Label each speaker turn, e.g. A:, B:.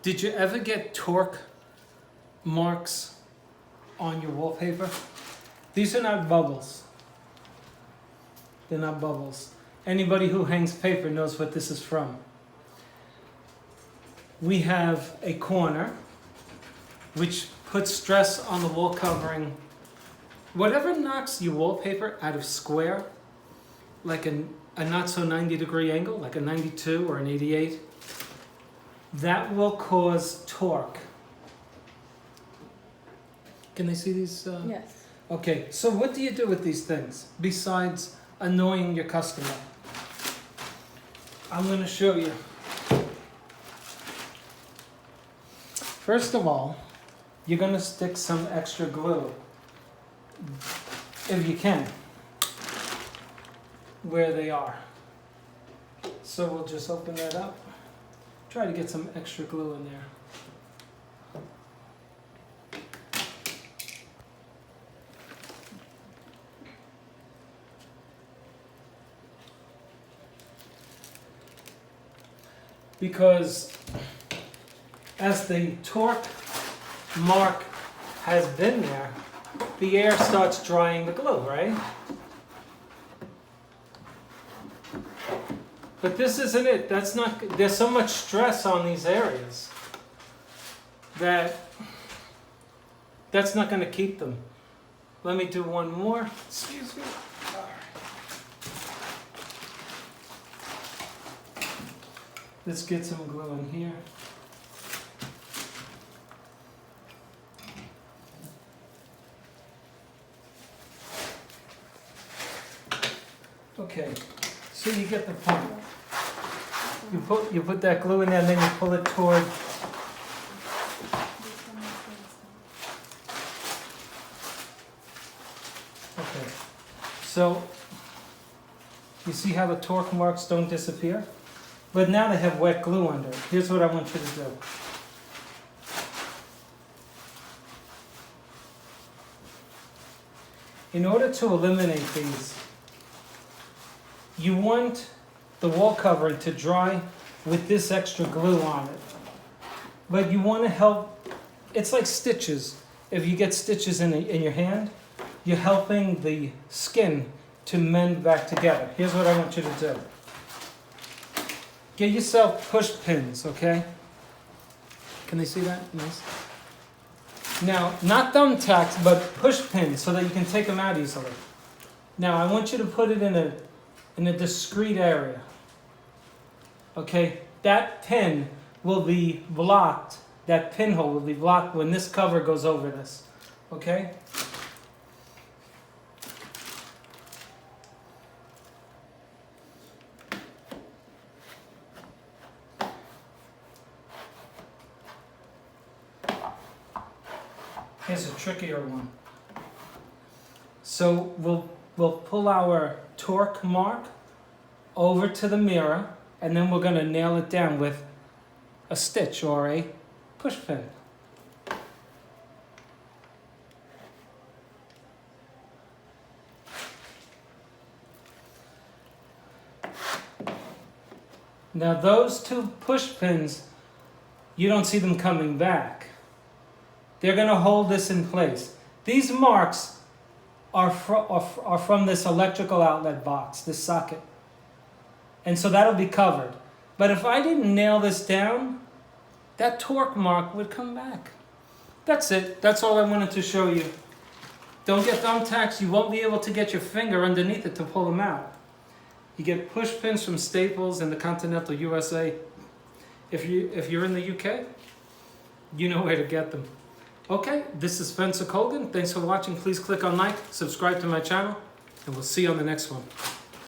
A: Did you ever get torque marks on your wallpaper? These are not bubbles. They're not bubbles. Anybody who hangs paper knows what this is from. We have a corner which puts stress on the wall covering. Whatever knocks your wallpaper out of square, like a not so 90-degree angle, like a 92 or an 88, that will cause torque. Can they see these?
B: Yes.
A: Okay, so what do you do with these things besides annoying your customer? I'm going to show you. First of all, you're going to stick some extra glue, if you can, where they are. So we'll just open that up. Try to get some extra glue in there. Because as the torque mark has been there, the air starts drying the glue, right? But this isn't it. That's not, there's so much stress on these areas that that's not going to keep them. Let me do one more. Excuse me. All right. Let's get some glue in here. Okay, so you get the point. You put that glue in there and then you pull it toward. Okay, so you see how the torque marks don't disappear? But now they have wet glue under it. Here's what I want you to do. In order to eliminate these, you want the wall covering to dry with this extra glue on it. But you want to help, it's like stitches. If you get stitches in your hand, you're helping the skin to mend back together. Here's what I want you to do. Get yourself push pins, okay? Can they see that? Nice. Now, not thumbtacks, but push pins so that you can take them out easily. Now, I want you to put it in a discrete area. Okay? That pin will be blocked. That pinhole will be blocked when this cover goes over this. Okay? Here's a trickier one. So we'll pull our torque mark over to the mirror, and then we're going to nail it down with a stitch or a push pin. Now those two push pins, you don't see them coming back. They're going to hold this in place. These marks are from this electrical outlet box, this socket. And so that'll be covered. But if I didn't nail this down, that torque mark would come back. That's it. That's all I wanted to show you. Don't get thumbtacks. You won't be able to get your finger underneath it to pull them out. You get push pins from Staples in the continental USA. If you're in the UK, you know where to get them. Okay, this is Spencer Colgan. Thanks for watching. Please click on like, subscribe to my channel, and we'll see you on the next one.